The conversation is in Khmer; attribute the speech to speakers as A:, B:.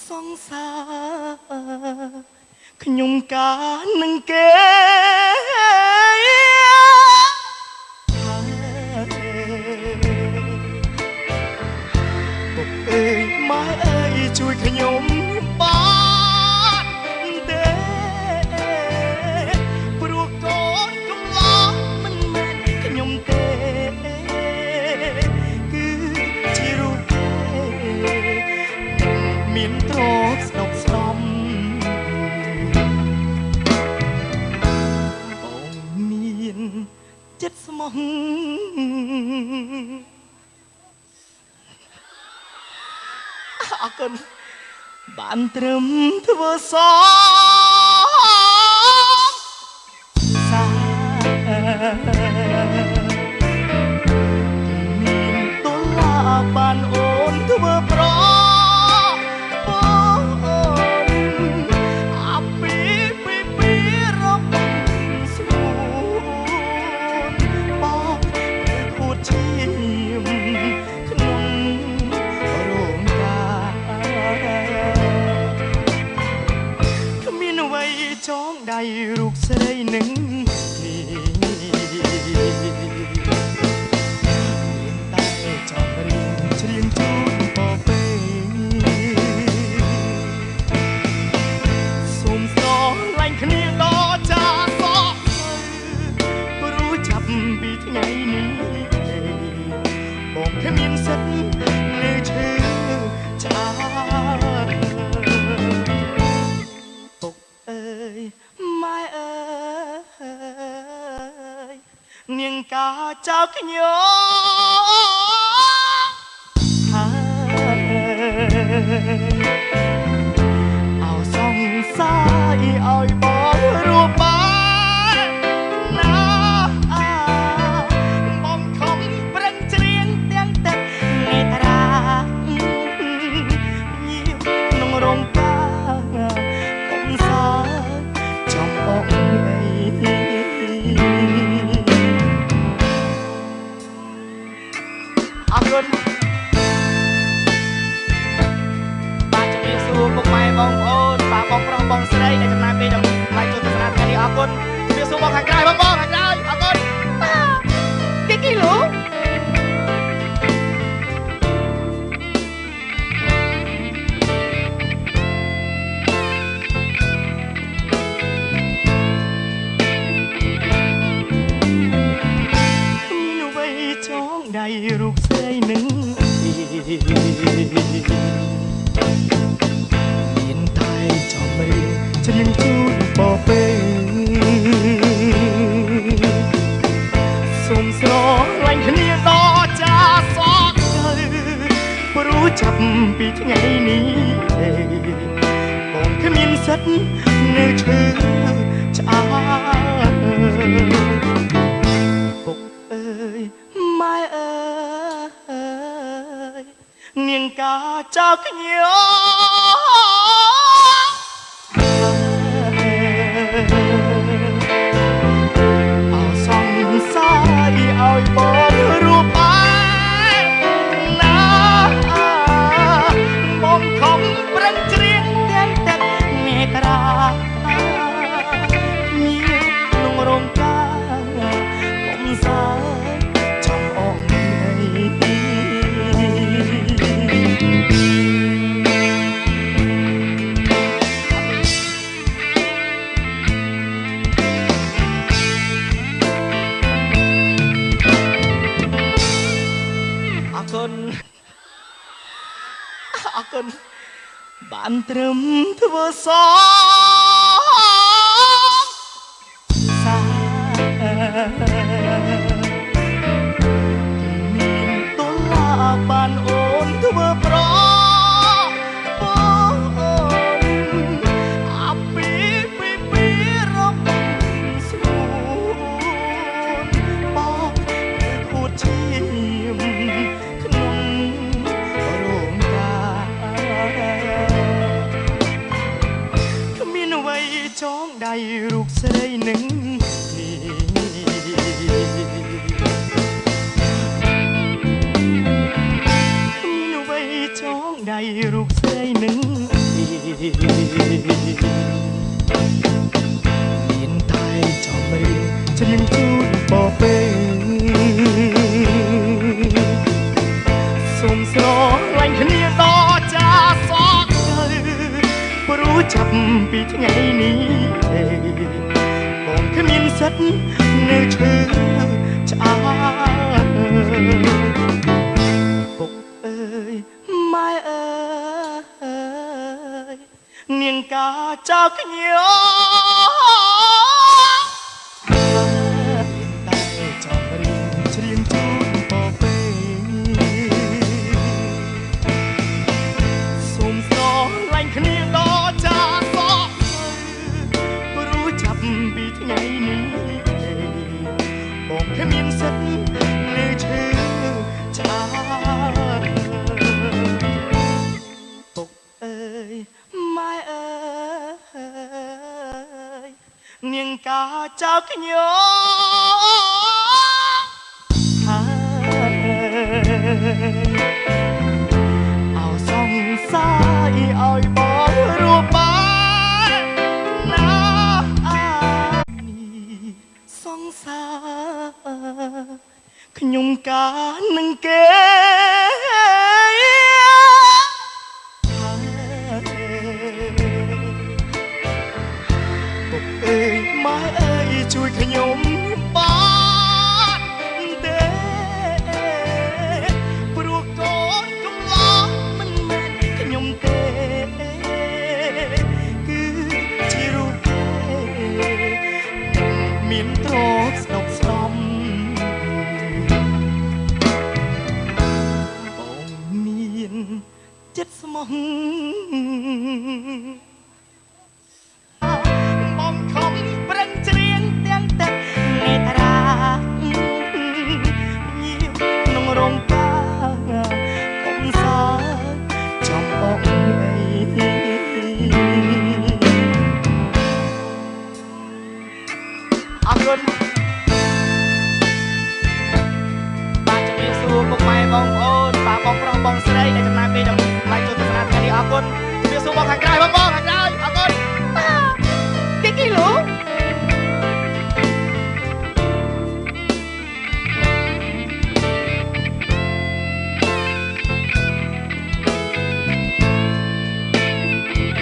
A: សងសារខ្ញុំការនឹងគេពុកអើយម៉ែអើយជួយខ្ញុំបានទេព្រោះកូនកំឡោះមិនមែនខ្ញុំទេគឺជារូបគេមានទ្រព្យស្ដុកស្ដំបងមានចិត្តស្មោះអរគុណបានត្រឹមធ្វើសសាមានតុលាបានអូនធ្វើប្របងអូនអាពីរបស់ស្រួនបងគឺខួតឈាមក្នុងរោងការគ្មានអ្វីចងដៃរូបស្រីនឹងនាងកាចៅខ្ញុំអោសងសាយឲ្យបងរួបបានណាបងខំប្រឹងច្រៀងទាំងទឹកនេត្រាញៀវក្នុងរោងការកុំសាចំបងអរគុណបាទជំរាបសួរពុកម៉ែបងប្អូនបាទបងប្រុសបងស្រីដែលចំណាយពេលដល់ថ្លៃចូលទស្សនាថ្ងៃនេះអរគុណជំរាបសួរបងខាងក្រៅបងខាងក្រៅអរគុណគីឡូដៃរូបស្រីនឹងមានតែចំរៀងច្រៀងជូនបពេសូមស្រឡាញ់គ្នាដល់ចាសតព្រោះចាប់ពីថ្ងៃនេះបងគ្មានសិទ្ធនៅឈឺឆ្អើពុកអើយម៉ែអើយនាងកាចៅខ្ញុំអោសងសាយឲ្យបងរួបបានណាបងខំប្រឹងច្រៀងទាំងទឹកនេត្រាញៀវក្នុងរោងការកុំសាអរគុណបានត្រឹមធ្វើសសាមានតុលាបានអូនធ្វើប្របងអូនអាពីរបស់ស្រួនបងគឺខួតឈាមក្នុងរោងការ លោកស្រីនឹងមានតែចំរៀងច្រៀងជូនបពេសូមស្រឡាញ់គ្នាដល់ចាសក់ទៅព្រោះចាប់ពីថ្ងៃនេះបងគ្មានសិទ្ធនៅឈឺឆ្អើពុកអើយម៉ែអើយនាងកាចៅខ្ញុំតែចាំរៀងច្រៀងជូនបពេសូមស្រឡាញ់គ្នាដល់ចាសក់ព្រោះចាប់ពីថ្ងៃនេះបងគ្មានសិទ្ធនៅឈឺឆ្អើពុកអើយម៉ែអើយនាងកាចៅខ្ញុំអោសងសាយឲ្យបងរួបបានណាសងសាខ្ញុំកានឹងគេពុកអើយម៉ែអើយជួយខ្ញុំបានទេព្រោះកូនកំឡោះមិនមែនខ្ញុំទេគឺជារូបទេមានទ្រព្យស្ដុកស្ដំបងមានចិត្តស្មោះបងខំប្រឹងច្រៀងទាំងទឹកនេត្រាញៀវក្នុងរោងការកុំសាចំបងអីអរគុណបាទជំរាបសួរពុកម៉ែបងប្អូនបាទបងប្រុសបងស្រីដែលចំណាយពេលដើម្បីចូលទស្សនាថ្ងៃនេះអរគុណជំរាបសួរបងខាងក្រៅបងខាងក្រៅ